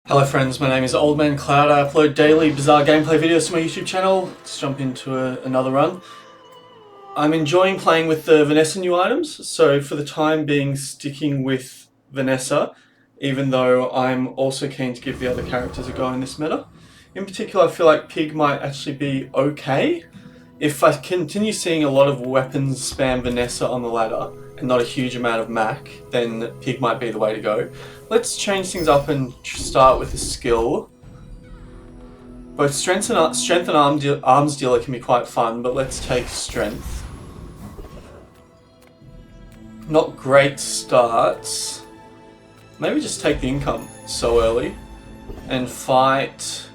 Hello friends, my name is Old Man Cloud. I upload daily Bazaar gameplay videos to my YouTube channel. Let's jump into another run. I'm enjoying playing with the Vanessa new items, so for the time being sticking with Vanessa, even though I'm also keen to give the other characters a go in this meta. In particular, I feel like Pig might actually be okay. If I continue seeing a lot of weapons spam Vanessa on the ladder, and not a huge amount of Mac, then Pig might be the way to go. Let's change things up and start with a skill. Both strength and arms dealer can be quite fun, but let's take strength. Not great starts. Maybe just take the income so early and fight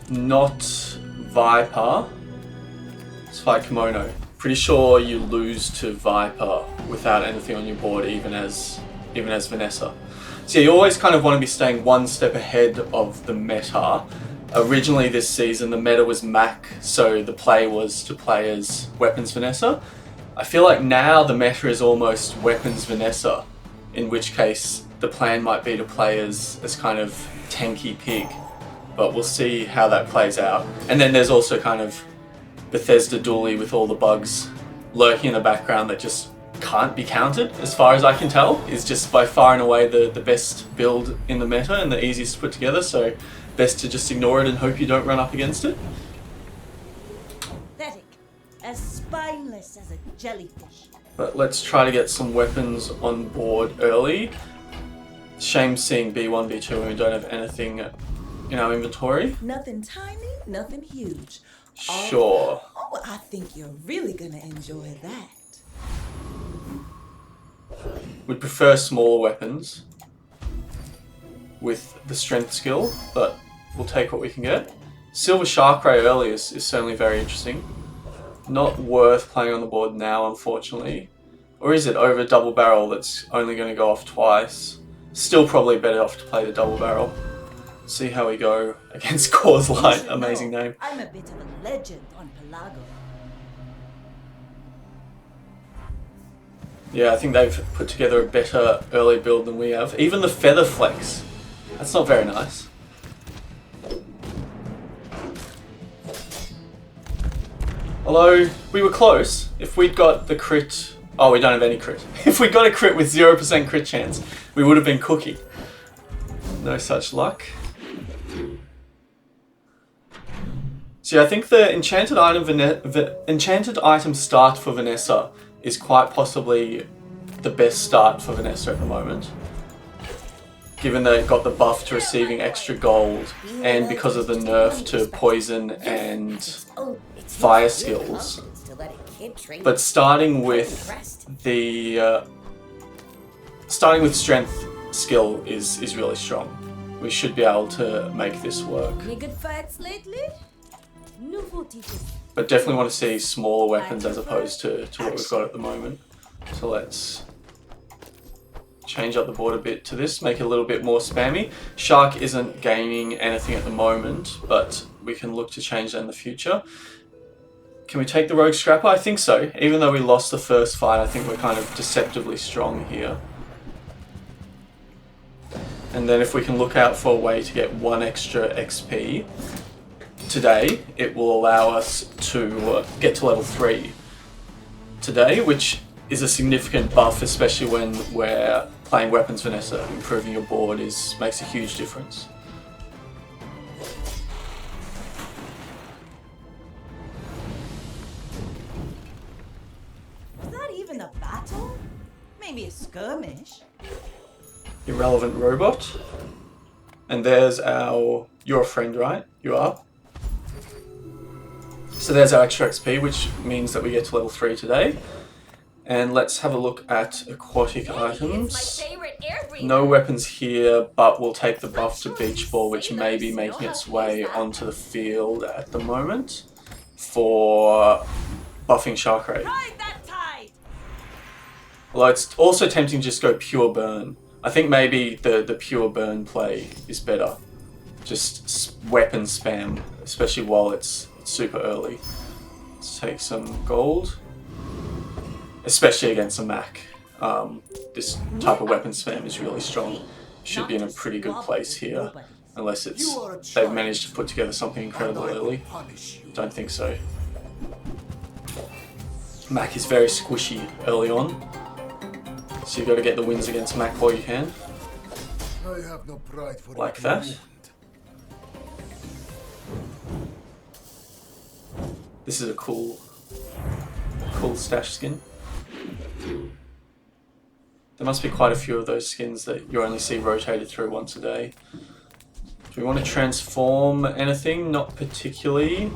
not Viper. Let's fight Kimono. Pretty sure you lose to Viper without anything on your board, even as Vanessa. So you always kind of want to be staying one step ahead of the meta. Originally this season the meta was Mac, so the play was to play as Weapons Vanessa. I feel like now the meta is almost Weapons Vanessa, in which case the plan might be to play as kind of tanky Pig. But we'll see how that plays out. And then there's also kind of Bethesda Dooley with all the bugs lurking in the background that just can't be countered, as far as I can tell, is just by far and away the best build in the meta and the easiest to put together, so best to just ignore it and hope you don't run up against it. Pathetic, as spineless as a jellyfish. But let's try to get some weapons on board early. Shame seeing B1, B2 when we don't have anything in our inventory. Nothing tiny, nothing huge. Sure. Oh, I think you're really gonna enjoy that. Would prefer smaller weapons with the strength skill, but we'll take what we can get. Silver Shark Ray early is certainly very interesting. Not worth playing on the board now, unfortunately. Or is it over double barrel that's only going to go off twice? Still probably better off to play the double barrel. See how we go against Cause Light. Amazing name. I'm a bit of a legend on Pelago. Yeah, I think they've put together a better early build than we have. Even the Feather Flex. That's not very nice. Although, we were close. If we'd got the crit... Oh, we don't have any crit. If we got a crit with 0% crit chance, we would have been cooking. No such luck. So yeah, I think the enchanted item start for Vanessa is quite possibly the best start for Vanessa at the moment. Given that it got the buff to receiving extra gold, and because of the nerf to poison and fire skills. But starting with strength skill is really strong. We should be able to make this work. Any good fights lately? But definitely want to see smaller weapons as opposed to what we've got at the moment. So let's change up the board a bit to this, make it a little bit more spammy. Shark isn't gaining anything at the moment, but we can look to change that in the future. Can we take the Rogue Scrapper? I think so. Even though we lost the first fight, I think we're kind of deceptively strong here. And then if we can look out for a way to get 1 extra XP today, it will allow us to get to level 3 today, which is a significant buff, especially when we're playing Weapons Vanessa. Improving your board makes a huge difference. Was that even a battle? Maybe a skirmish. Irrelevant robot. And there's our... You're a friend, right? You are? So there's our extra XP, which means that we get to level 3 today. And let's have a look at aquatic items. No weapons here, but we'll take the buff to Beach Ball, which may be making its way onto the field at the moment for buffing Shark Ray. Although it's also tempting to just go pure burn. I think maybe the pure burn play is better. Just weapon spam, especially while it's super early. Let's take some gold. Especially against a Mac. This type of weapon spam is really strong. Should be in a pretty good place here. Unless it's they've managed to put together something incredible early. Don't think so. Mac is very squishy early on, so you've got to get the wins against Mac while you can. I have no pride for Like that. This is a cool stash skin. There must be quite a few of those skins that you only see rotated through once a day. Do we want to transform anything? Not particularly.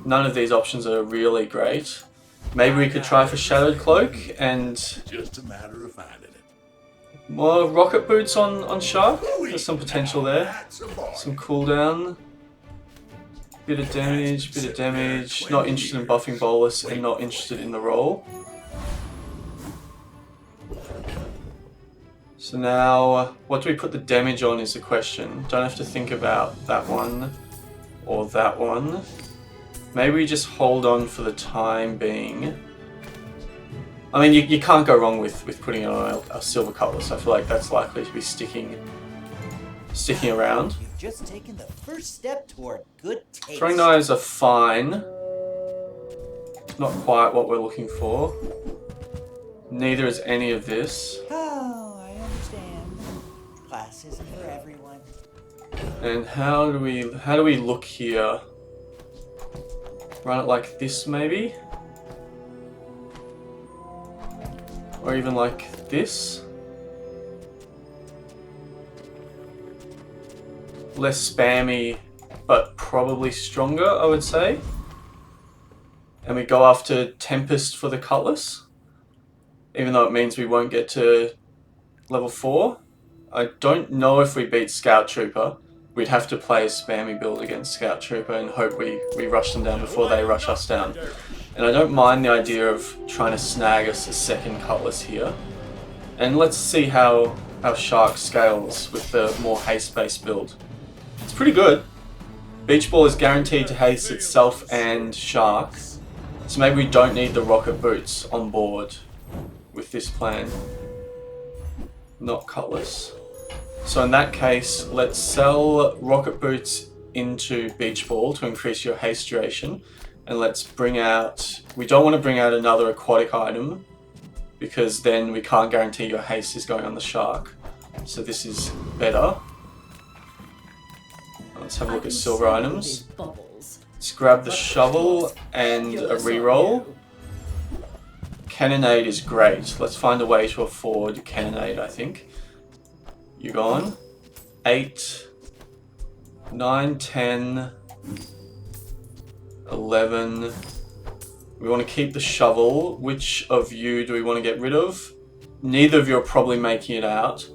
None of these options are really great. Maybe we could try for Shadowed Cloak and just a matter of finding it. more rocket boots on Shark. There's some potential there. Some cooldown. Bit of damage. Not interested in buffing Bolus and not interested in the roll. So now, what do we put the damage on is the question. Don't have to think about that one or that one. Maybe we just hold on for the time being. I mean, you can't go wrong with putting it on a silver cutlass. I feel like that's likely to be sticking around. You've just taken the first step toward good taste. Throwing knives are fine. Not quite what we're looking for. Neither is any of this. Oh, I understand. Class isn't for everyone. And how do we look here? Run it like this maybe? Or even like this? Less spammy, but probably stronger, I would say. And we go after Tempest for the Cutlass. Even though it means we won't get to level 4. I don't know if we beat Scout Trooper. We'd have to play a spammy build against Scout Trooper and hope we rush them down before they rush us down. And I don't mind the idea of trying to snag us a second Cutlass here. And let's see how Shark scales with the more haste-based build. It's pretty good. Beach Ball is guaranteed to haste itself and Shark. So maybe we don't need the rocket boots on board with this plan. Not Cutlass. So in that case, let's sell rocket boots into Beach Ball to increase your haste duration. And let's bring out... We don't want to bring out another aquatic item because then we can't guarantee your haste is going on the Shark. So this is better. Let's have a look at silver items. Let's grab the shovel and a reroll. Cannonade is great. Let's find a way to afford Cannonade, I think. You gone? 8, 9, 10, 11. We want to keep the shovel. Which of you do we want to get rid of? Neither of you are probably making it out.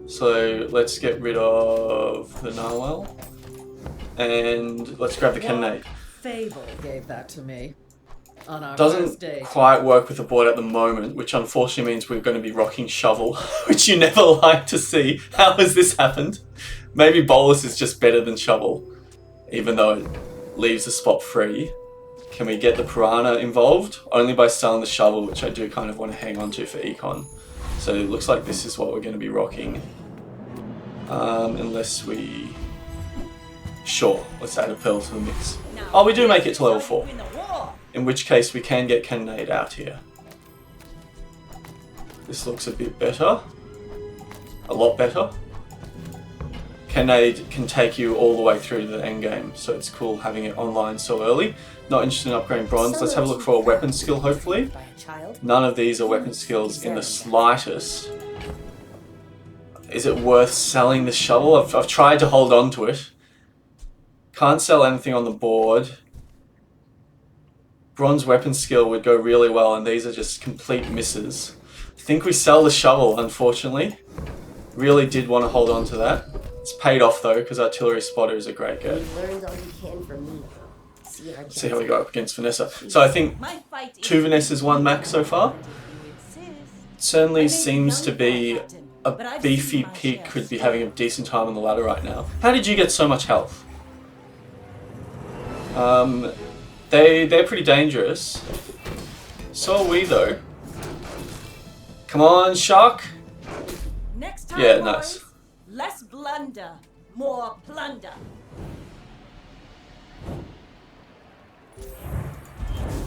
So let's get rid of the Narwhal. And let's grab the Cannonade. Fable gave that to me on our Doesn't first date. quite work with the board at the moment, which unfortunately means we're going to be rocking Shovel, which you never like to see. How has this happened? Maybe Bolus is just better than Shovel, even though it leaves the spot free. Can we get the Piranha involved? Only by selling the Shovel, which I do kind of want to hang on to for Econ. So it looks like this is what we're going to be rocking. Unless we... Sure, let's add a Pearl to the mix. Oh, we do make it to level 4. In which case we can get Cannonade out here. This looks a bit better. A lot better. Cannonade can take you all the way through to the end game, so it's cool having it online so early. Not interested in upgrading bronze. Let's have a look for a weapon skill, hopefully. None of these are weapon skills in the slightest. Is it worth selling the shovel? I've tried to hold on to it. Can't sell anything on the board. Bronze weapon skill would go really well, and these are just complete misses. I think we sell the shovel, unfortunately. Really did want to hold on to that. It's paid off though, because Artillery Spotter is a great get. You learned all you can from me. See how we go up against Vanessa. So I think 2 Vanessas, 1 Mac so far. Certainly seems to be a beefy pig could be having a decent time on the ladder right now. How did you get so much health? They're pretty dangerous. So are we though. Come on, Shark. Next time, Yeah, boys, nice. less blunder. more plunder.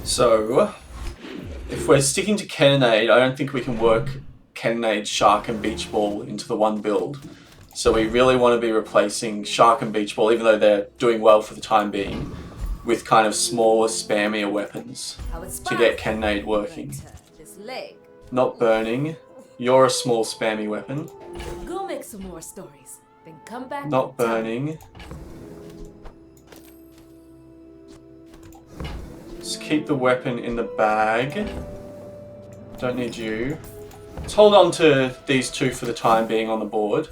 So, if we're sticking to Cannonade, I don't think we can work Cannonade, Shark and Beach Ball into the one build. So we really want to be replacing Shark and Beach Ball, even though they're doing well for the time being, with kind of smaller, spammier weapons to get Cannonade working. Not burning. You're a small, spammy weapon. Go make some more stories, then come back. Not burning. Just keep the weapon in the bag. Don't need you. Let's hold on to these two for the time being on the board,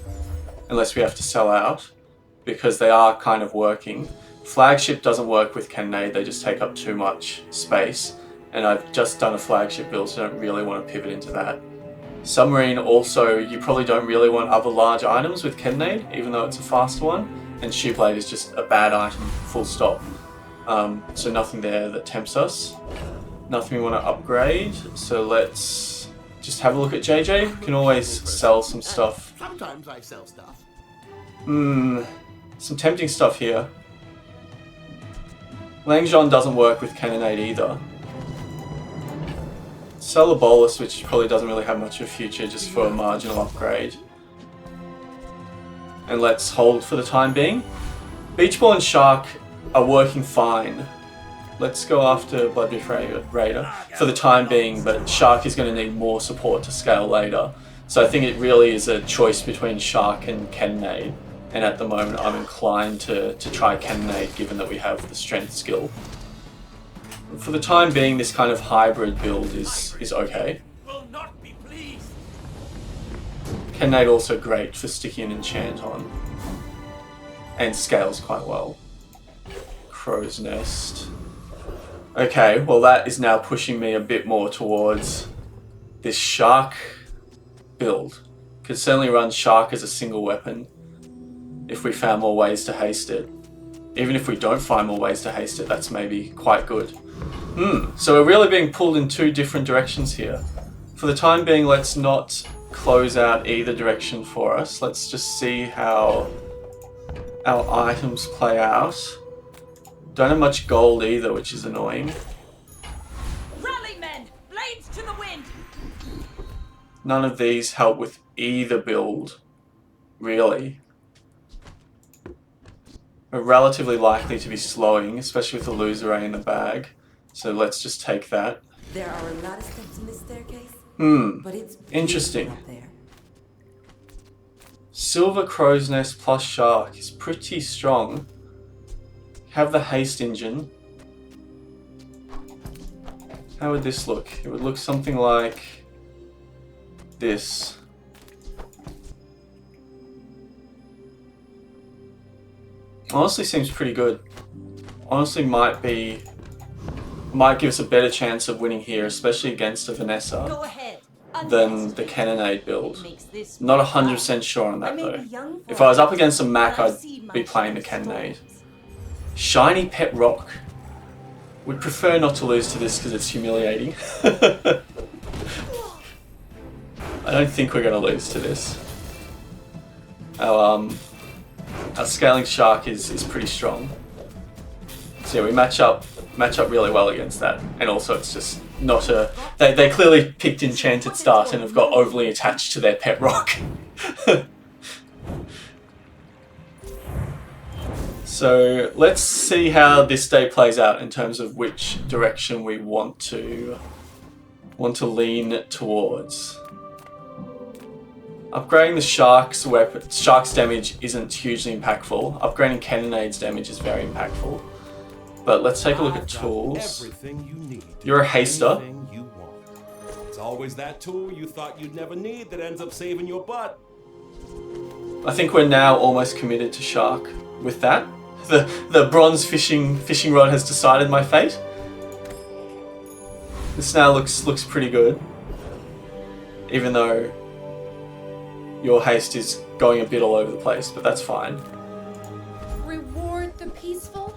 unless we have to sell out, because they are kind of working. Flagship doesn't work with Cannonade, they just take up too much space, and I've just done a flagship build, so I don't really want to pivot into that. Submarine also, you probably don't really want other large items with Cannonade, even though it's a faster one, and Shoeblade is just a bad item, full stop. So nothing there that tempts us. Nothing we want to upgrade, so let's just have a look at JJ. We can always sell some stuff. Sometimes I sell stuff. Some tempting stuff here. Langjon doesn't work with Cannonade either. Sell a Bolus, which probably doesn't really have much of a future, just for a marginal upgrade. And let's hold for the time being. Beach Ball and Shark are working fine. Let's go after Bloodbeef Raider for the time being, but Shark is going to need more support to scale later. So I think it really is a choice between Shark and Cannonade, and at the moment I'm inclined to try Cannonade given that we have the strength skill. For the time being, this kind of hybrid build is okay. Cannonade also great for sticking an enchant on, and scales quite well. Crow's Nest. Okay, well that is now pushing me a bit more towards this Shark build. Could certainly run Shark as a single weapon if we found more ways to haste it. Even if we don't find more ways to haste it, that's maybe quite good. So we're really being pulled in two different directions here. For the time being, let's not close out either direction for us. Let's just see how our items play out. Don't have much gold either, which is annoying. Rally, men! Blades to the wind! None of these help with either build, really. We're relatively likely to be slowing, especially with the loser in the bag. So let's just take that. There are a lot of steps in this staircase. But it's Interesting. up there. Silver Crow's Nest plus Shark is pretty strong. Have the haste engine. How would this look? It would look something like this. Honestly seems pretty good. Honestly might give us a better chance of winning here, especially against a Vanessa, Go ahead. than the Cannonade build. Makes this Not 100% sure on that though. If I was up against a Mac, I'd be playing the Cannonade. Shiny Pet Rock. Would prefer not to lose to this because it's humiliating. I don't think we're going to lose to this. Our scaling Shark is pretty strong. So yeah, we match up really well against that. And also it's just not a... They clearly picked Enchanted Start and have got overly attached to their Pet Rock. So let's see how this day plays out in terms of which direction we want to lean towards. Upgrading the Shark's damage isn't hugely impactful. Upgrading Cannonade's damage is very impactful. But let's take a look at tools. Everything you need. You're a haster. Anything you want. It's always that tool you thought you'd never need that ends up saving your butt. I think we're now almost committed to Shark with that. The bronze fishing rod has decided my fate. This now looks pretty good. Even though your haste is going a bit all over the place, but that's fine. Reward the peaceful,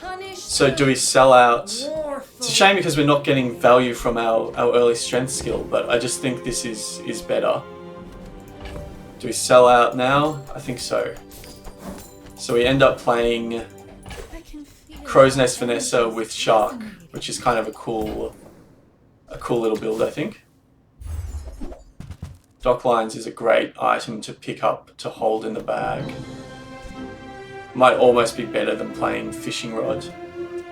punish. So do we sell out? It's a shame because we're not getting value from our early strength skill, but I just think this is better. Do we sell out now? I think so. So we end up playing Crow's Nest Vanessa with Shark, which is kind of a cool little build, I think. Docklines is a great item to pick up to hold in the bag. Might almost be better than playing Fishing Rod.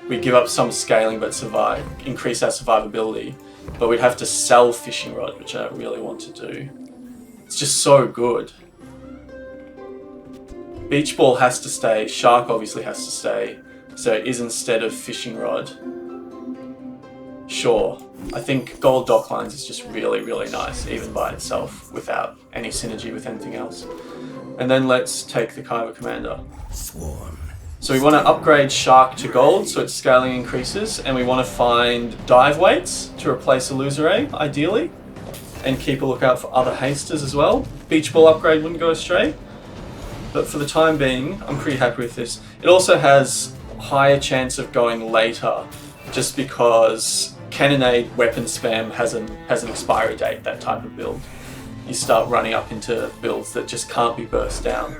We give up some scaling but survive, increase our survivability, but we'd have to sell Fishing Rod, which I don't really want to do. It's just so good. Beach Ball has to stay, Shark obviously has to stay, so it is instead of Fishing Rod. Sure, I think Gold Docklines is just really, really nice, even by itself, without any synergy with anything else. And then let's take the Kyber Commander. Swarm. So we want to upgrade Shark to Gold, so its scaling increases, and we want to find dive weights to replace Illusoray, ideally, and keep a lookout for other hasters as well. Beach Ball upgrade wouldn't go astray, but for the time being, I'm pretty happy with this. It also has higher chance of going later, just because Cannonade weapon spam has an expiry date, that type of build. You start running up into builds that just can't be burst down.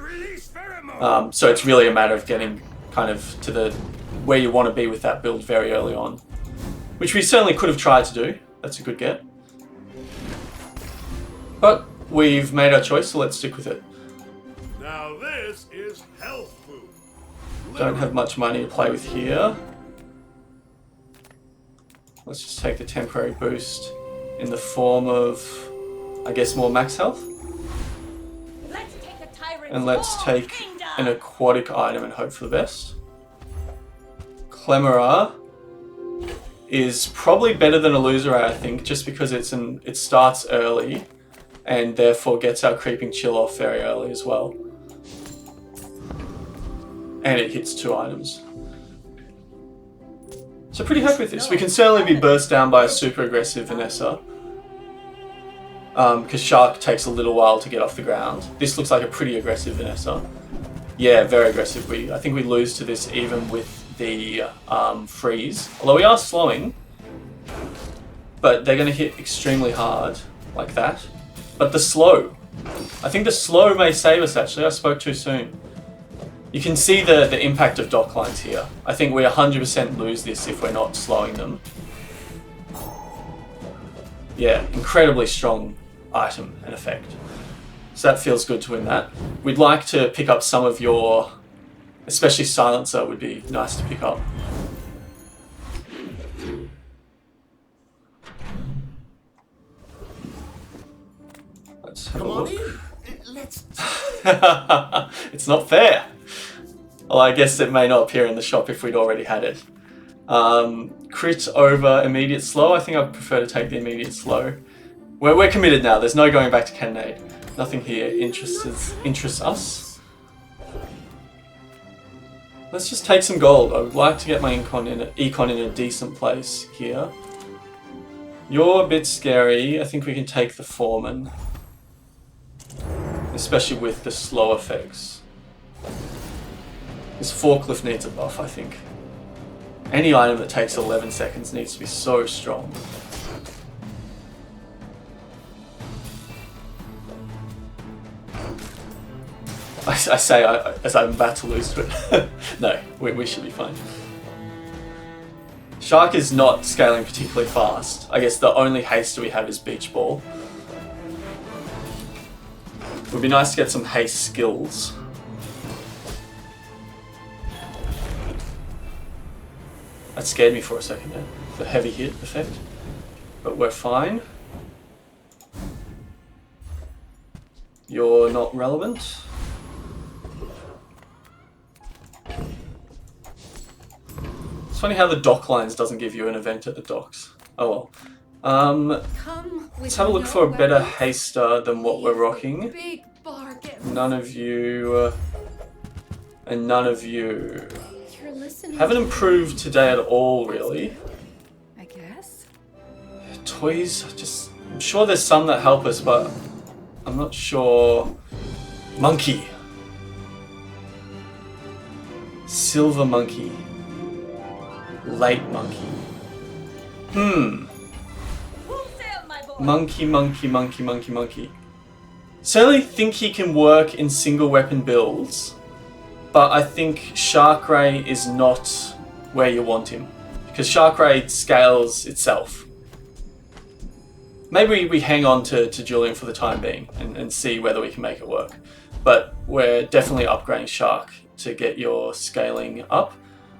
So it's really a matter of getting kind of to where you want to be with that build very early on. Which we certainly could have tried to do. That's a good get. But we've made our choice, so let's stick with it. Now this is health food. Don't have much money to play with here. Let's just take the temporary boost in the form of, I guess, more max health. And let's take an aquatic item and hope for the best. Clemera is probably better than Illusoray, I think, just because it starts early and therefore gets our Creeping Chill off very early as well. And it hits 2 items. So pretty happy with this. We can certainly be burst down by a super aggressive Vanessa. Because Shark takes a little while to get off the ground. This looks like a pretty aggressive Vanessa. Yeah, very aggressive. I think we lose to this even with the freeze. Although we are slowing. But they're going to hit extremely hard, like that. But the slow. I think the slow may save us actually. I spoke too soon. You can see the impact of Docklines here. I think we 100% lose this if we're not slowing them. Yeah, incredibly strong item and effect. So that feels good to win that. We'd like to pick up some of your, especially Silencer would be nice to pick up. Let's have a look. Let's. It's not fair. Well, I guess it may not appear in the shop if we'd already had it. Crit over immediate slow. I think I prefer to take the immediate slow. We're committed now. There's no going back to Cannonade. Nothing here interests us. Let's just take some gold. I would like to get my econ in a decent place here. You're a bit scary. I think we can take the Foreman. Especially with the slow effects. This forklift needs a buff, I think. Any item that takes 11 seconds needs to be so strong. I say as I'm about to lose to it. No, we should be fine. Shark is not scaling particularly fast. I guess the only haste we have is Beach Ball. It would be nice to get some haste skills. That scared me for a second there, the heavy hit effect. But we're fine. You're not relevant. It's funny how the Docklines doesn't give you an event at the docks. Oh well. Let's have a look for a better haster than what we're rocking. None of you, and none of you. Haven't improved today at all, really. I guess. Toys, I'm sure there's some that help us, but I'm not sure. Monkey. Silver monkey. Late monkey. Monkey. Certainly think he can work in single weapon builds. but I think Shark Ray is not where you want him, because Shark Ray scales itself. Maybe we hang on to Julian for the time being and see whether we can make it work. But we're definitely upgrading Shark to get your scaling up.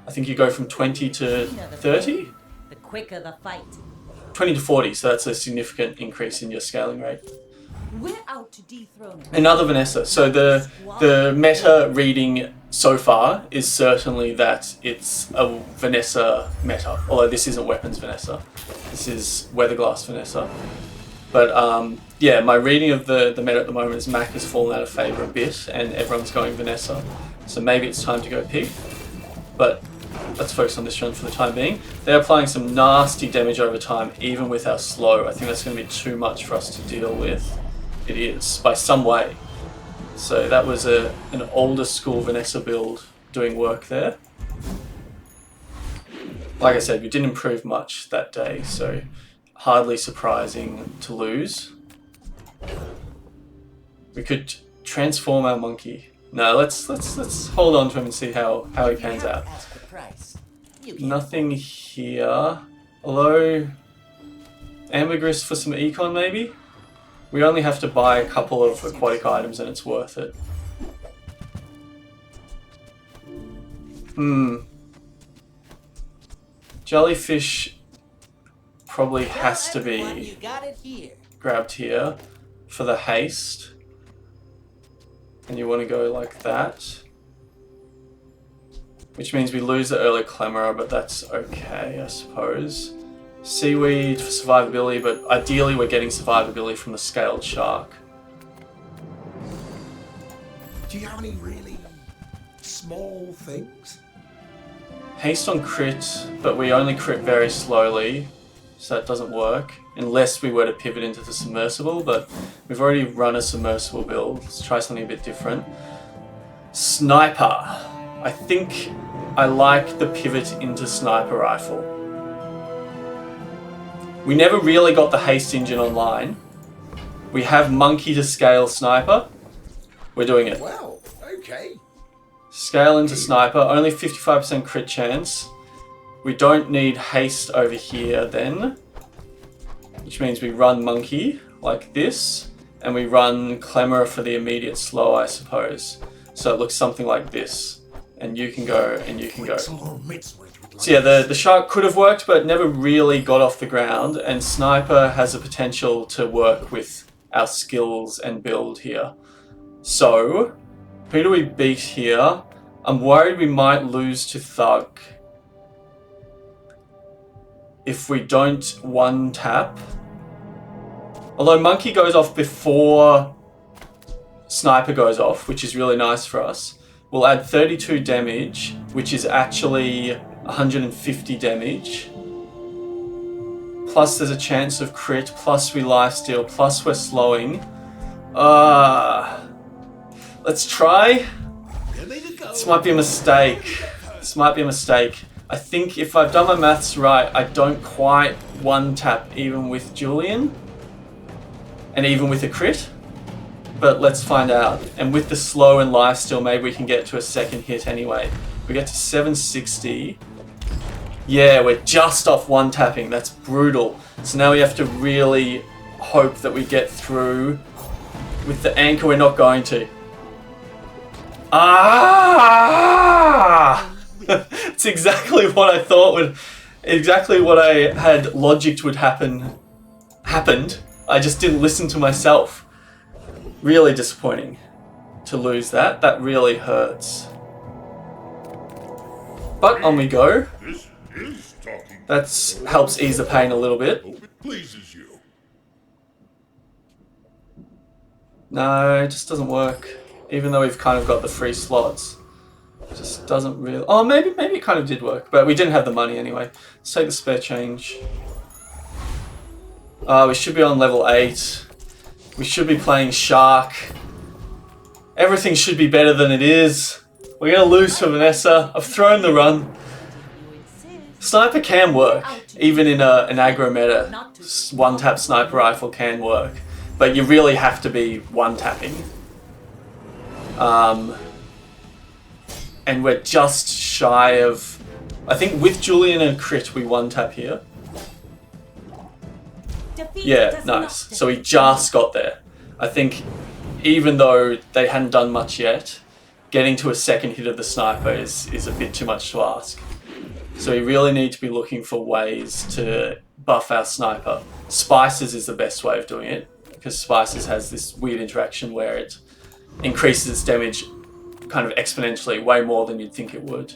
I think you go from 20 to 30? The quicker the fight. 20 to 40, so that's a significant increase in your scaling rate. We're out to dethrone him. Another Vanessa. So the meta reading so far is certainly that it's a Vanessa meta, although this isn't weapons Vanessa. This is Weatherglass Vanessa. But yeah, my reading of the meta at the moment is Mac has fallen out of favour a bit and everyone's going Vanessa. So maybe it's time to go Pig. But let's focus on this run for the time being. They're applying some nasty damage over time, even with our slow. I think that's going to be too much for us to deal with. It is, by some way. So that was an older school Vanessa build doing work there. Like I said, we didn't improve much that day, so hardly surprising to lose. We could transform our monkey. No, let's hold on to him and see how he pans out. Nothing here. Although ambergris for some econ maybe? We only have to buy a couple of aquatic items and it's worth it. Jellyfish probably has to be grabbed here for the haste. And you want to go like that. Which means we lose the early Clamora, but that's okay, I suppose. Seaweed for survivability, but ideally we're getting survivability from the scaled shark. Do you have any really small things? Haste on crit, but we only crit very slowly, so that doesn't work. Unless we were to pivot into the submersible, but we've already run a submersible build. Let's try something a bit different. Sniper. I think I like the pivot into sniper rifle. We never really got the haste engine online. We have monkey to scale sniper. We're doing it. Well, okay. Scale into sniper, only 55% crit chance. We don't need haste over here then. Which means we run monkey like this. And we run Clamora for the immediate slow, I suppose. So it looks something like this. And you can go, and you can go. So yeah, the shark could have worked, but never really got off the ground, and sniper has the potential to work with our skills and build here. So, who do we beat here? I'm worried we might lose to Thug if we don't one tap. Although monkey goes off before sniper goes off, which is really nice for us. We'll add 32 damage, which is actually 150 damage. Plus there's a chance of crit, plus we lifesteal, plus we're slowing. Let's try. This might be a mistake. This might be a mistake. I think if I've done my maths right, I don't quite one tap even with Julian. And even with a crit. But let's find out. And with the slow and lifesteal, maybe we can get to a second hit anyway. We get to 760. Yeah, we're just off one tapping. That's brutal. So now we have to really hope that we get through. With the anchor, we're not going to. It's exactly what I thought would... Exactly what I had logicked would happen. Happened. I just didn't listen to myself. Really disappointing to lose that. That really hurts. But on we go. This is talking. That helps ease the pain a little bit. Hope it pleases you. No, it just doesn't work. Even though we've kind of got the free slots. It just doesn't really... Oh, maybe it kind of did work. But we didn't have the money anyway. Let's take the spare change. We should be on level 8. We should be playing Shark. Everything should be better than it is. We're going to lose to Vanessa. I've thrown the run. Sniper can work. Even in an aggro meta, one-tap sniper rifle can work. But you really have to be one-tapping. and we're just shy of... I think with Julian and crit, we one-tap here. Defeat Yeah, does nice. not So we just got there. I think even though they hadn't done much yet, getting to a second hit of the sniper is a bit too much to ask. So we really need to be looking for ways to buff our sniper. Spices is the best way of doing it, because Spices has this weird interaction where it increases its damage kind of exponentially, way more than you'd think it would.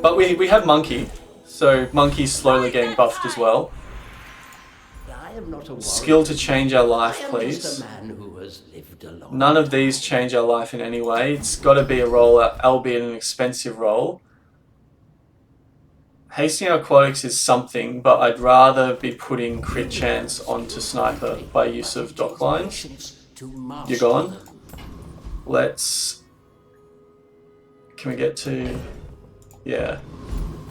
But we have Monkey, so Monkey's slowly getting buffed as well. I am not a warrior. Skill to change our life, I am please. just a man who has lived alone. None of these change our life in any way. It's got to be a roll, albeit an expensive roll. Hasting our aquatics is something, but I'd rather be putting crit chance onto sniper by use of dock lines. You're gone. Let's... Can we get to... Yeah.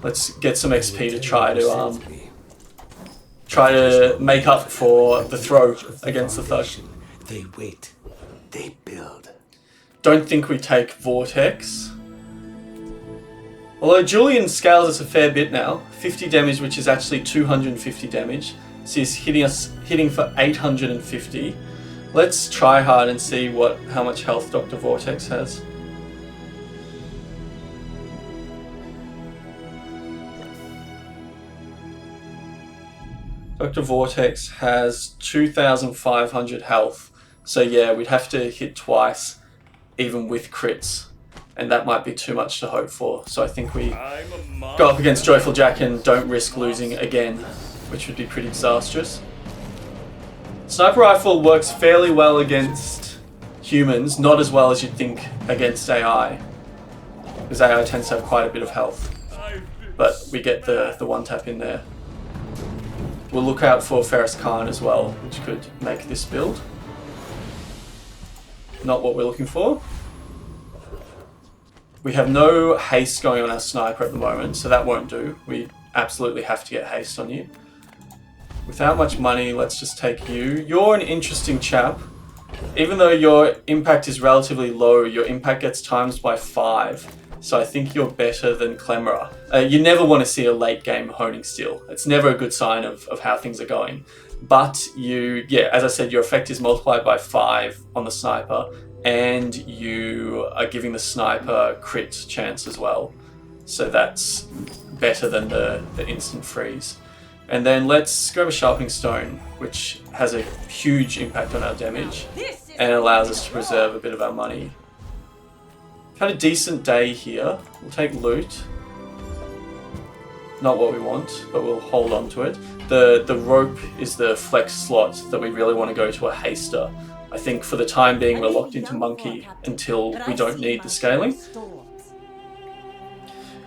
Let's get some XP to try to make up for the throw against the thug. They wait. They build. Don't think we take Vortex. Although Julian scales us a fair bit now. 50 damage, which is actually 250 damage. So he's hitting for 850. Let's try hard and see how much health Dr. Vortex has. Dr. Vortex has 2,500 health. So yeah, we'd have to hit twice, even with crits. And that might be too much to hope for. So I think we go up against Joyful Jack and don't risk losing again, which would be pretty disastrous. Sniper Rifle works fairly well against humans, not as well as you'd think against AI. Because AI tends to have quite a bit of health. But we get the one tap in there. We'll look out for Ferris Khan as well, which could make this build. Not what we're looking for. We have no haste going on our sniper at the moment, so that won't do. We absolutely have to get haste on you. Without much money, let's just take you. You're an interesting chap. Even though your impact is relatively low, your impact gets times by 5. So I think you're better than Clemera. You never want to see a late game Honing Steel. It's never a good sign of how things are going. But as I said, your effect is multiplied by 5 on the sniper, and you are giving the sniper crit chance as well. So that's better than the instant freeze. And then let's grab a Sharpening Stone, which has a huge impact on our damage and allows us to preserve a bit of our money. Had a decent day here. We'll take loot. Not what we want, but we'll hold on to it. The rope is the flex slot that we really want to go to a haster. I think for the time being we're locked into Monkey until we don't need the scaling.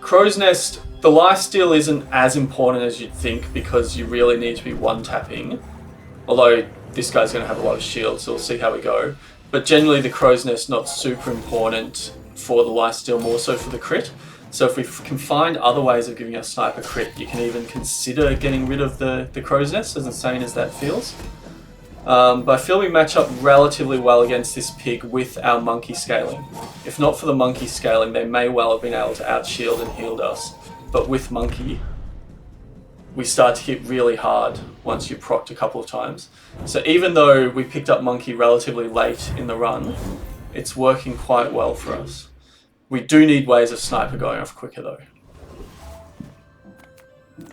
Crow's Nest, the lifesteal isn't as important as you'd think because you really need to be one-tapping. Although this guy's going to have a lot of shields, so we'll see how we go. But generally the Crow's Nest not super important for the lifesteal, more so for the crit. So if we can find other ways of giving our sniper crit, you can even consider getting rid of the Crow's Nest, as insane as that feels. But I feel we match up relatively well against this pig with our Monkey scaling. If not for the Monkey scaling, they may well have been able to outshield and healed us. But with Monkey, we start to hit really hard once you've procced a couple of times. So even though we picked up Monkey relatively late in the run, it's working quite well for us. We do need ways of sniper going off quicker though.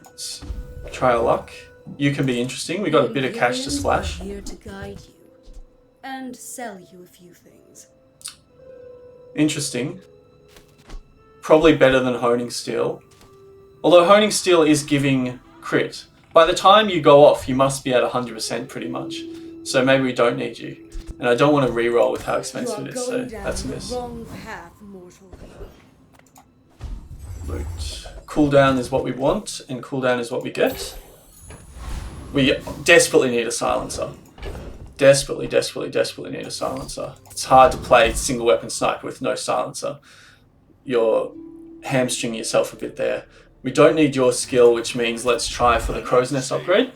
Let's try our luck. You can be interesting. We got a bit of cash to splash. Here to guide you and sell you a few things. Interesting. Probably better than Honing Steel. Although Honing Steel is giving crit. By the time you go off, you must be at 100% pretty much. So maybe we don't need you. And I don't want to re-roll with how expensive it is, so that's a miss. Wrong path, mortal. Loot. Cooldown is what we want, and cooldown is what we get. We desperately need a silencer. Desperately need a silencer. It's hard to play single weapon sniper with no silencer. You're hamstringing yourself a bit there. We don't need your skill, which means let's try for the Crow's Nest upgrade.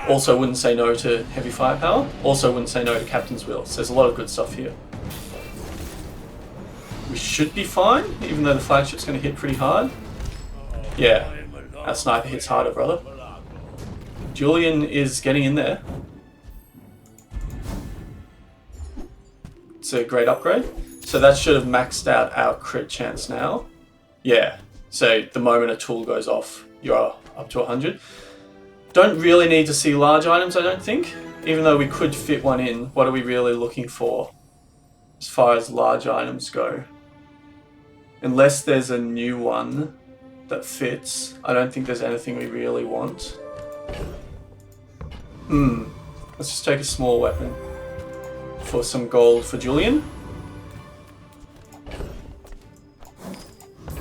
Also wouldn't say no to heavy firepower. Also wouldn't say no to Captain's Will. So there's a lot of good stuff here. we should be fine, even though the flagship's going to hit pretty hard. Yeah, our sniper hits harder, brother. Julian is getting in there. It's a great upgrade. So that should have maxed out our crit chance now. Yeah, so the moment a tool goes off, you're up to 100. Don't really need to see large items, I don't think. Even though we could fit one in, what are we really looking for as far as large items go? Unless there's a new one that fits, I don't think there's anything we really want. Let's just take a small weapon for some gold for Julian.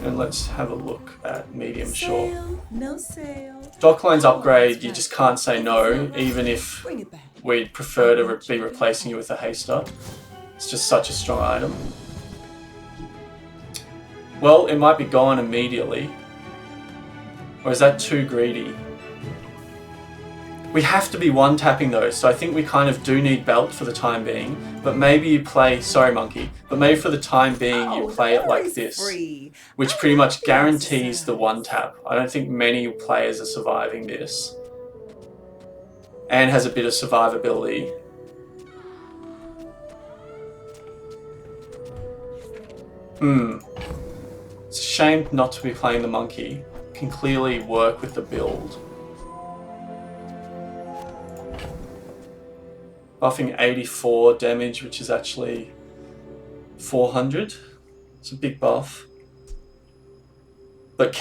And let's have a look at medium short. No sale. Dockline's upgrade, you just can't say no, even if we'd prefer to be replacing you with a haster. It's just such a strong item. Well, it might be gone immediately. Or is that too greedy? We have to be one-tapping those, so I think we kind of do need belt for the time being. But maybe you play, sorry monkey, but maybe for the time being you play it like this, which pretty much guarantees the one-tap. I don't think many players are surviving this. And has a bit of survivability. It's a shame not to be playing the monkey. Can clearly work with the build. Buffing 84 damage, which is actually 400. It's a big buff. But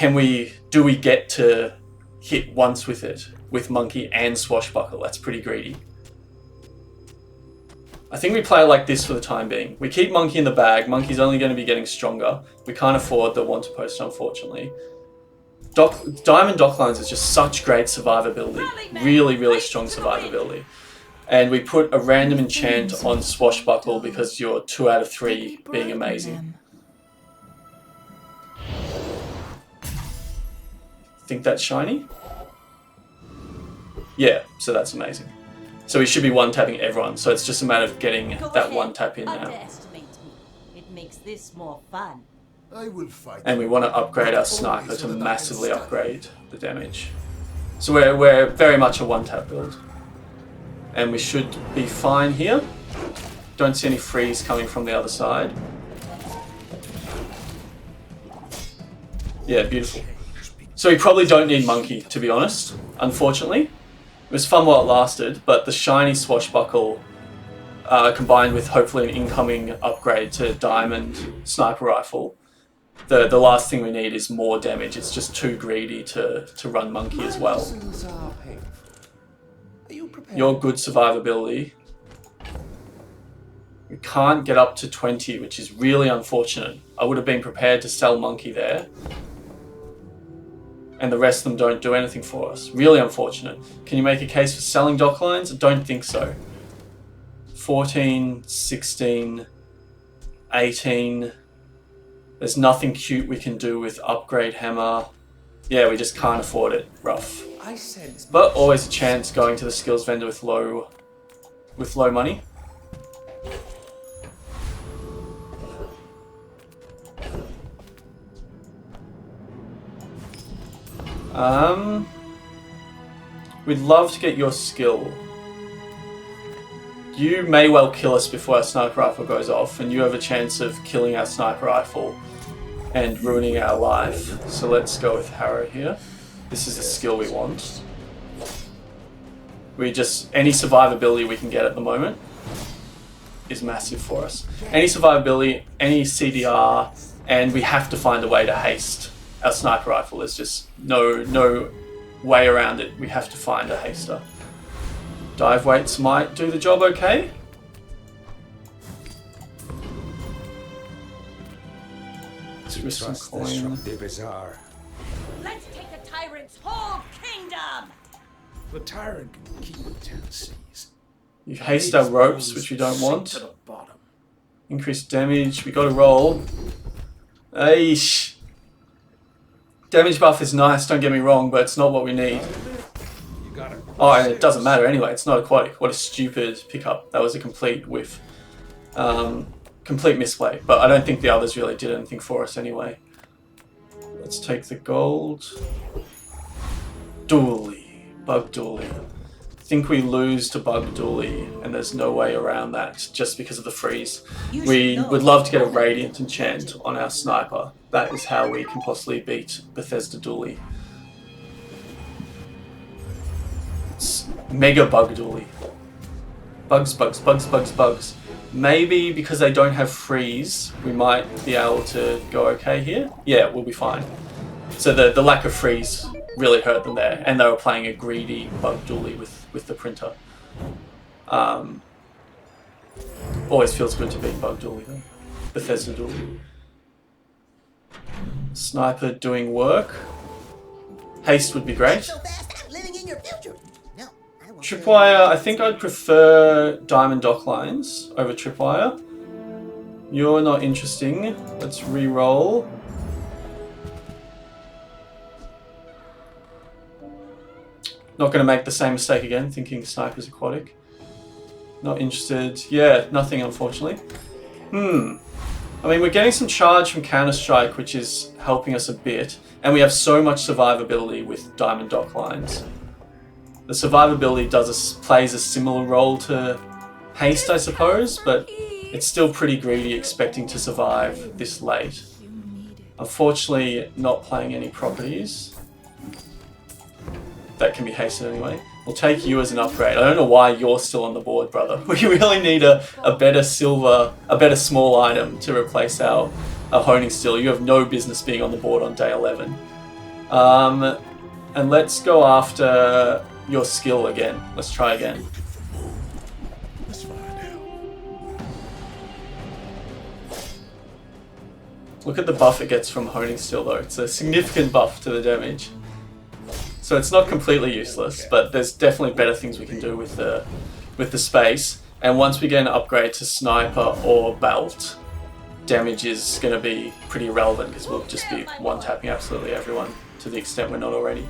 do we get to hit once with it? With Monkey and Swashbuckle? That's pretty greedy. I think we play it like this for the time being. We keep Monkey in the bag. Monkey's only going to be getting stronger. We can't afford the want to post, unfortunately. Diamond Docklines is just such great survivability. Really, really strong survivability. And we put a random enchant on Swashbuckle because you're 2 out of 3 being amazing. Think that's shiny? Yeah, so that's amazing. So we should be one-tapping everyone, so it's just a matter of getting that one-tap in now. Underestimate me. It makes this more fun. I will fight. And we want to upgrade our sniper to massively upgrade the damage. So we're very much a one-tap build. And we should be fine here. Don't see any freeze coming from the other side. Yeah, beautiful. So we probably don't need Monkey, to be honest, unfortunately. It was fun while it lasted, but the shiny Swashbuckle, combined with hopefully an incoming upgrade to Diamond Sniper Rifle, the last thing we need is more damage. It's just too greedy to run Monkey as well. Your good survivability. We can't get up to 20, which is really unfortunate. I would have been prepared to sell Monkey there. And the rest of them don't do anything for us. Really unfortunate. Can you make a case for selling Docklines? I don't think so. 14, 16, 18. There's nothing cute we can do with Upgrade Hammer. Yeah, we just can't afford it. Rough. But always a chance going to the skills vendor with low money. We'd love to get your skill. You may well kill us before our sniper rifle goes off, and you have a chance of killing our sniper rifle and ruining our life. So let's go with Harrow here. This is the skill we want. Any survivability we can get at the moment is massive for us. Any survivability, any CDR, and we have to find a way to haste our sniper rifle. There's just no way around it. We have to find a haster. Dive weights might do the job okay. Let's risk some coin. The Bazaar. Let's take the tyrant's whole kingdom! The tyrant can keep 10 Cs. You haste our ropes, which we don't want. Increased damage. We got to roll. Aish. Damage buff is nice, don't get me wrong, but it's not what we need. Oh, and it doesn't matter anyway, it's not aquatic. What a stupid pickup. That was a complete whiff. complete misplay, but I don't think the others really did anything for us anyway. Let's take the gold. Dooley. Bug Dooley. I think we lose to Bug Dooley, and there's no way around that just because of the freeze. We would love to get a Radiant enchant on our sniper. That is how we can possibly beat Bethesda Dooley. It's Mega Bug Dooley. Bugs, bugs, bugs, bugs, bugs. Maybe because they don't have freeze, we might be able to go okay here. Yeah, we'll be fine. So the lack of freeze really hurt them there, and they were playing a greedy Bug Dooley with the printer. Always feels good to beat Bug Dooley though. Bethesda Dooley. Sniper doing work. Haste would be great. Tripwire, I think I'd prefer Diamond Dock Lines over Tripwire. You're not interesting. Let's re-roll. Not going to make the same mistake again, thinking Sniper's aquatic. Not interested. Yeah, nothing unfortunately. I mean, we're getting some charge from Counter-Strike, which is helping us a bit. And we have so much survivability with Diamond Dock Lines. The survivability plays a similar role to haste, I suppose, but it's still pretty greedy expecting to survive this late. Unfortunately, not playing any properties. That can be hasted anyway. We'll take you as an upgrade. I don't know why you're still on the board, brother. We really need a better small item to replace our Honing Steel. You have no business being on the board on day 11. And let's go after your skill again. Let's try again. Let's find out. Look at the buff it gets from Honing Steel though. It's a significant buff to the damage. So it's not completely useless, but there's definitely better things we can do with the space. And once we get an upgrade to Sniper or Belt, damage is going to be pretty irrelevant because we'll just be one-tapping absolutely everyone to the extent we're not already.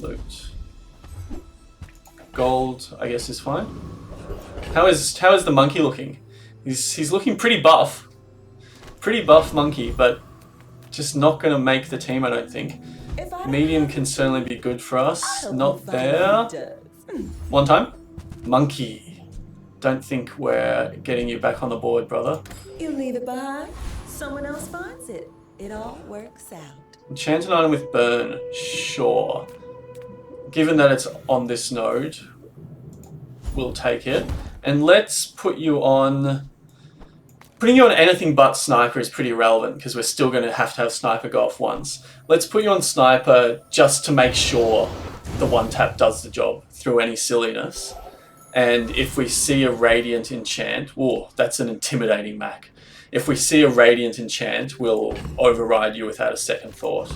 Loot. Gold, I guess, is fine. How is the monkey looking? He's looking pretty buff. Pretty buff monkey, but just not going to make the team, I don't think. Medium can certainly be good for us. Not there. One time. Monkey. Don't think we're getting you back on the board, brother. You leave it behind, someone else finds it. It all works out. Enchanted item with burn. Sure. Given that it's on this node, we'll take it. And let's put you on... Putting you on anything but Sniper is pretty irrelevant because we're still going to have Sniper go off once. Let's put you on Sniper just to make sure the one tap does the job through any silliness. And if we see a Radiant enchant, whoa, that's an intimidating Mac. If we see a Radiant enchant, we'll override you without a second thought.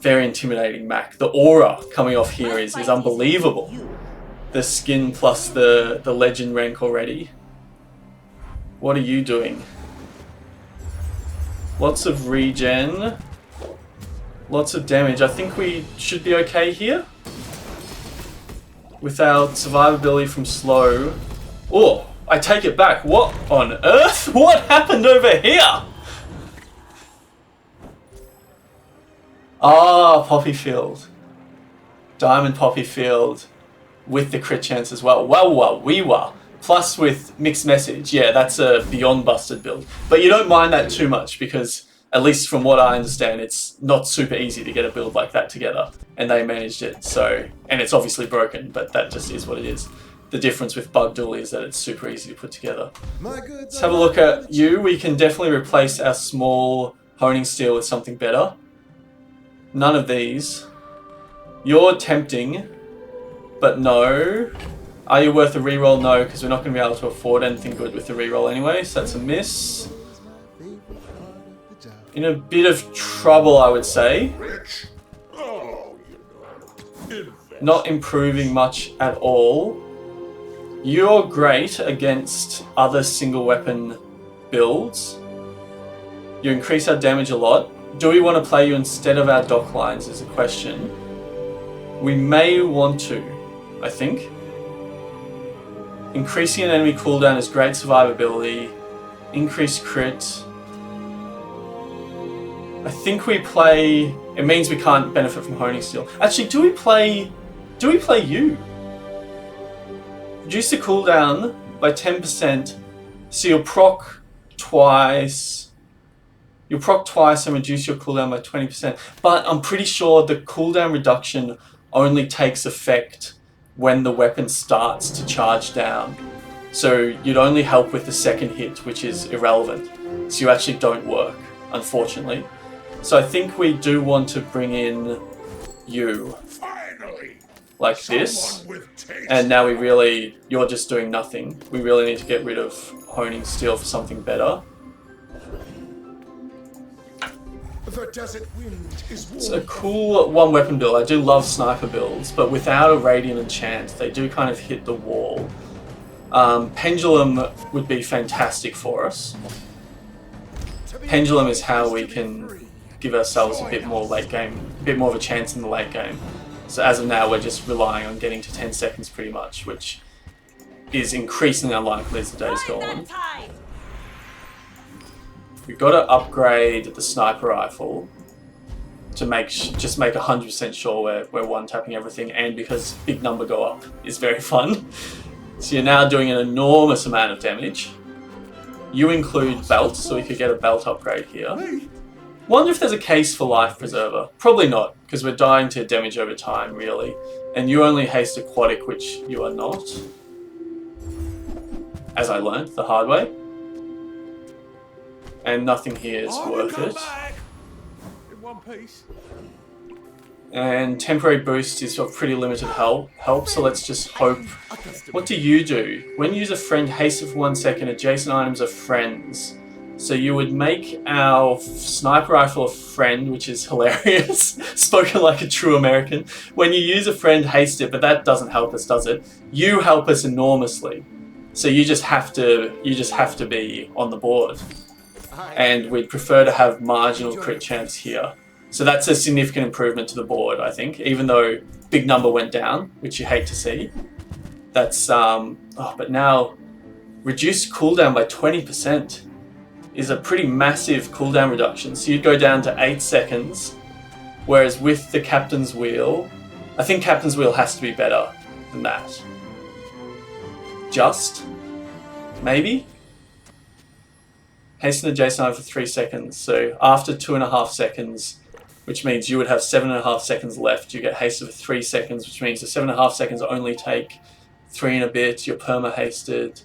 Very intimidating Mac. The aura coming off here is unbelievable. The skin plus the legend rank already. What are you doing? Lots of regen. Lots of damage. I think we should be okay here. Without survivability from slow. Oh, I take it back. What on earth? What happened over here? Ah, Poppy Field. Diamond Poppy Field with the crit chance as well. Wow, we were. Plus with mixed message, yeah, that's a beyond busted build. But you don't mind that too much because, at least from what I understand, it's not super easy to get a build like that together. And they managed it, so... And it's obviously broken, but that just is what it is. The difference with Bug Dooley is that it's super easy to put together. Let's have a look at you. We can definitely replace our small Honing Steel with something better. None of these. You're tempting, but no. Are you worth a reroll? No, because we're not going to be able to afford anything good with the reroll anyway, so that's a miss. In a bit of trouble, I would say. Not improving much at all. You're great against other single weapon builds. You increase our damage a lot. Do we want to play you instead of our dock lines is a question. We may want to, I think. Increasing an enemy cooldown is great survivability. Increased crit. I think we play... It means we can't benefit from Honing Steel. Actually, do we play you? Reduce the cooldown by 10%. So you'll proc twice. You'll proc twice and reduce your cooldown by 20%. But I'm pretty sure the cooldown reduction only takes effect when the weapon starts to charge down. So you'd only help with the second hit, which is irrelevant. So you actually don't work, unfortunately. So I think we do want to bring in you. Finally, like this. with taste. And now you're just doing nothing. We really need to get rid of Honing Steel for something better. The desert wind is warm. It's a cool one weapon build. I do love sniper builds, but without a Radiant enchant, they do kind of hit the wall. Pendulum would be fantastic for us. Pendulum is how we can give ourselves a bit more late game, a bit more of a chance in the late game. So as of now, we're just relying on getting to 10 seconds pretty much, which is increasingly unlikely as the days go on. We've got to upgrade the sniper rifle to just make 100% sure we're one-tapping everything, and because big number go up is very fun. So you're now doing an enormous amount of damage. You include belt, so we could get a belt upgrade here. Wonder if there's a case for Life Preserver. Probably not, because we're dying to damage over time, really. And you only haste aquatic, which you are not. As I learned the hard way. And nothing here is worth it. In one piece. And temporary boost is of pretty limited help, so let's just hope. What do you do? When you use a friend, haste it for 1 second, adjacent items are friends. So you would make our sniper rifle a friend, which is hilarious. Spoken like a true American. When you use a friend, haste it, but that doesn't help us, does it? You help us enormously. So you just have to be on the board. And we'd prefer to have marginal crit chance here. So that's a significant improvement to the board, I think, even though big number went down, which you hate to see. That's, but now reduced cooldown by 20% is a pretty massive cooldown reduction. So you'd go down to 8 seconds, whereas with the Captain's Wheel, I think Captain's Wheel has to be better than that. Just, maybe? Hasten adjacent item for 3 seconds. So after 2.5 seconds, which means you would have 7.5 seconds left, you get hasted for 3 seconds, which means the 7.5 seconds only take 3 and a bit. You're perma hasted.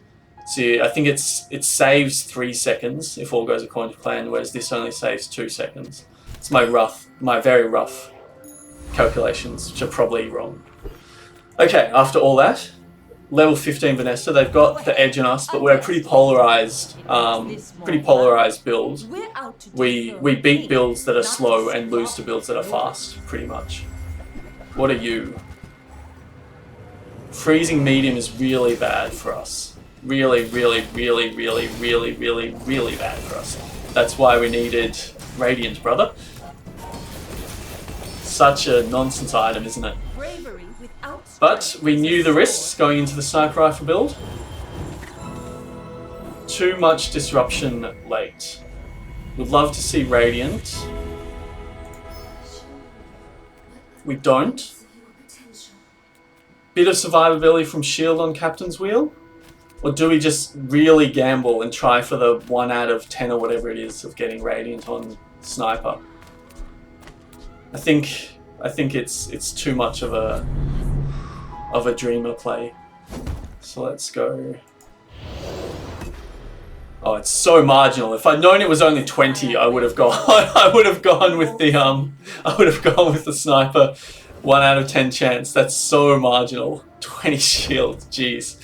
So I think it saves 3 seconds if all goes according to plan, whereas this only saves 2 seconds. It's my very rough calculations, which are probably wrong. Okay, after all that, level 15 Vanessa, they've got the edge on us, but we're a pretty polarized build. We beat builds that are slow and lose to builds that are fast, pretty much. What are you? Freezing medium is really bad for us. Really, really, really, really, really, really, really bad for us. That's why we needed Radiant, brother. Such a nonsense item, isn't it? But we knew the risks going into the sniper rifle build. Too much disruption late. Would love to see Radiant. We don't. Bit of survivability from shield on Captain's Wheel? Or do we just really gamble and try for the 1 out of 10 or whatever it is of getting Radiant on Sniper? I think it's too much of a dreamer play. So let's go. Oh, it's so marginal. If I'd known it was only 20, I would have gone with the sniper 1 out of 10 chance. That's so marginal. 20 shield, jeez.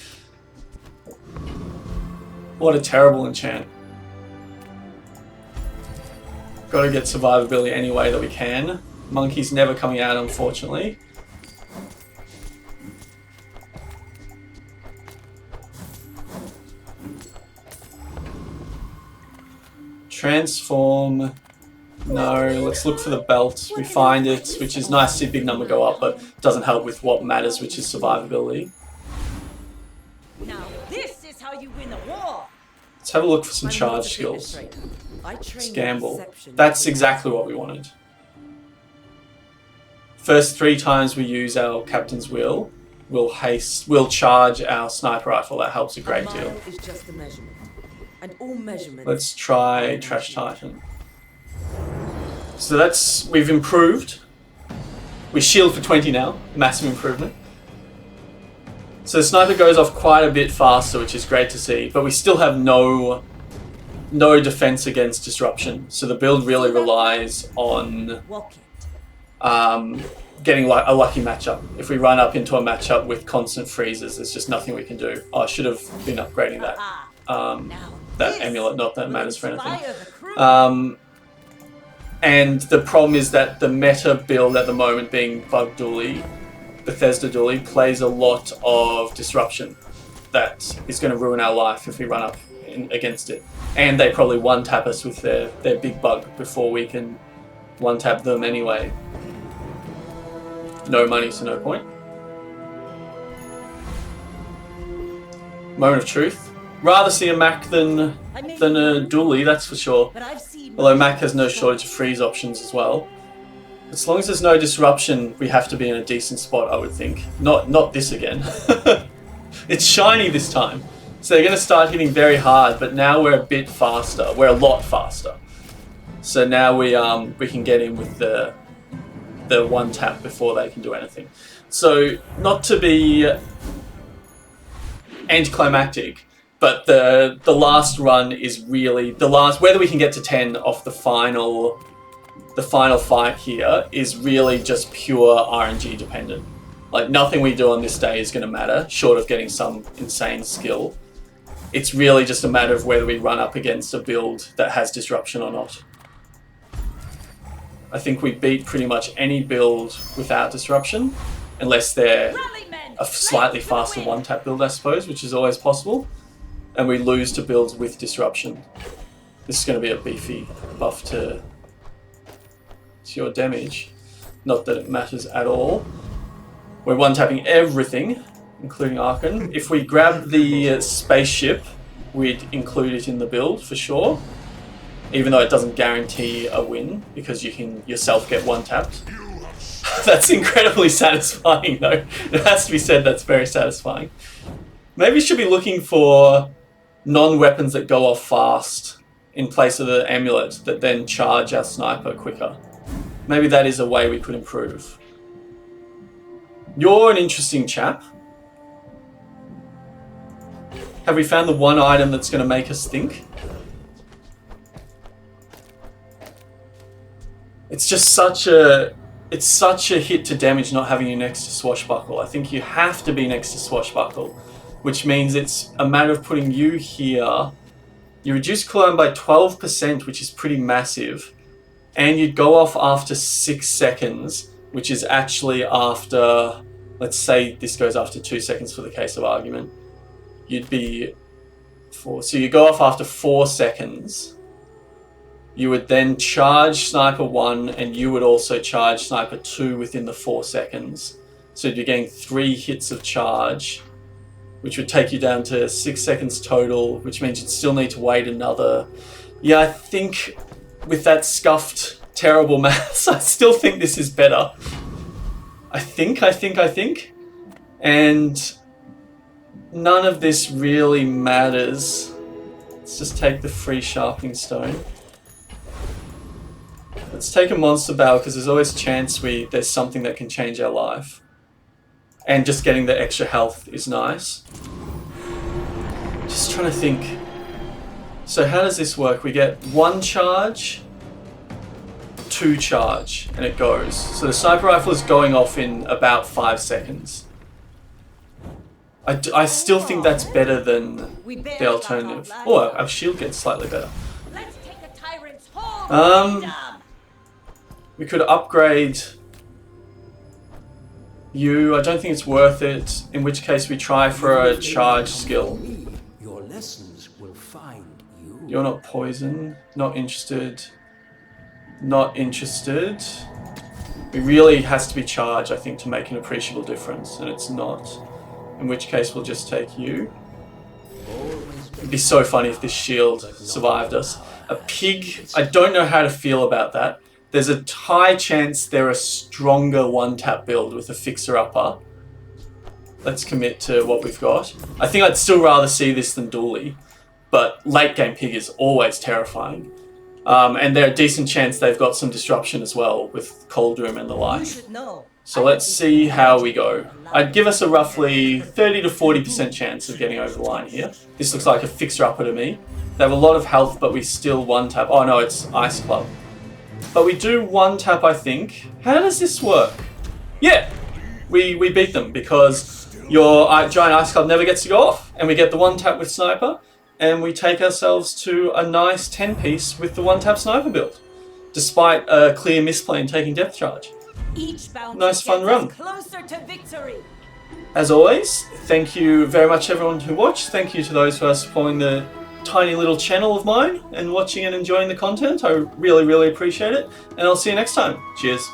What a terrible enchant. Gotta get survivability any way that we can. Monkey's never coming out, unfortunately. Transform. No, let's look for the belt. We find it, which is nice to see big number go up, but doesn't help with what matters, which is survivability. Now This is how you win a war. Let's have a look for some I'm charge not a skills. fitness trainer. I train Let's with gamble. deception. That's exactly what we wanted. First 3 times we use our Captain's Wheel, we'll charge our sniper rifle. That helps a great deal. mile is just a measurement, and all measurements. Let's try Trash Titan. So we've improved. We shield for 20 now, massive improvement. So the sniper goes off quite a bit faster, which is great to see, but we still have no defense against disruption. So the build really relies on Walk it. getting a lucky matchup. If we run up into a matchup with constant freezes, there's just nothing we can do. Oh, I should have been upgrading that that amulet, not that it matters for anything. And the problem is that the meta build at the moment, being Bug Dually, Bethesda Dually, plays a lot of disruption that is going to ruin our life if we run up against it. And they probably one-tap us with their big bug before we can one-tap them anyway. No money, so no point. Moment of truth. Rather see a Mac than a Dually, that's for sure. But I've seen Although Mac has no shortage of freeze options as well. As long as there's no disruption, we have to be in a decent spot, I would think. Not this again. It's shiny this time. So they're going to start hitting very hard, but now we're a bit faster. We're a lot faster. So now we can get in with the one tap before they can do anything. So not to be anticlimactic, but the last run is really whether we can get to 10 off the final fight here is really just pure RNG dependent. Like nothing we do on this day is going to matter, short of getting some insane skill. It's really just a matter of whether we run up against a build that has disruption or not. I think we beat pretty much any build without disruption, unless they're a slightly faster one-tap build, I suppose, which is always possible. And we lose to builds with disruption. This is going to be a beefy buff to your damage. Not that it matters at all. We're one-tapping everything, including Archon. If we grab the spaceship, we'd include it in the build for sure. Even though it doesn't guarantee a win, because you can yourself get one-tapped. That's incredibly satisfying though. It has to be said, that's very satisfying. Maybe we should be looking for non-weapons that go off fast in place of the amulet that then charge our sniper quicker. Maybe that is a way we could improve. You're an interesting chap. Have we found the one item that's going to make us think? It's just such a hit to damage not having you next to Swashbuckle. I think you have to be next to Swashbuckle, which means it's a matter of putting you here. You reduce cooldown by 12%, which is pretty massive, and you'd go off after 6 seconds, which is actually after, let's say this goes after 2 seconds for the case of argument. You'd be 4, so you go off after 4 seconds. You would then charge Sniper 1 and you would also charge Sniper 2 within the 4 seconds. So you're getting 3 hits of charge, which would take you down to 6 seconds total, which means you'd still need to wait another... Yeah, I think with that scuffed, terrible maths, I still think this is better. I think. And none of this really matters. Let's just take the free sharpening stone. Let's take a monster barrel because there's always a chance there's something that can change our life. And just getting the extra health is nice. Just trying to think. So how does this work? We get 1 charge, 2 charge, and it goes. So the sniper rifle is going off in about 5 seconds. I still think that's better than the alternative. Oh, our shield gets slightly better. Let's take the tyrant's home. We could upgrade you. I don't think it's worth it. In which case we try for a charge skill. Your lessons will find you. You're not poison. Not interested. Not interested. It really has to be charge, I think, to make an appreciable difference, and it's not. In which case we'll just take you. be so funny if this shield survived us. A pig, I don't know how to feel about that. There's a high chance they're a stronger one-tap build with a fixer-upper. Let's commit to what we've got. I think I'd still rather see this than Dooley, but late-game pig is always terrifying. And there's a decent chance they've got some disruption as well with Cold Room and the like. You should know. So let's see how we go. I'd give us a roughly 30 to 40% chance of getting over the line here. This looks like a fixer-upper to me. They have a lot of health, but we still one-tap. Oh no, it's Ice Club. But we do one-tap, I think. How does this work? Yeah, we beat them because your Giant Ice Club never gets to go off. And we get the one-tap with Sniper, and we take ourselves to a nice 10-piece with the one-tap Sniper build, despite a clear misplay and taking Depth Charge. Each bounty Nice fun gets run. us closer to victory. As always, thank you very much everyone who watched. Thank you to those who are supporting the tiny little channel of mine and watching and enjoying the content. I really, really appreciate it. And I'll see you next time. Cheers.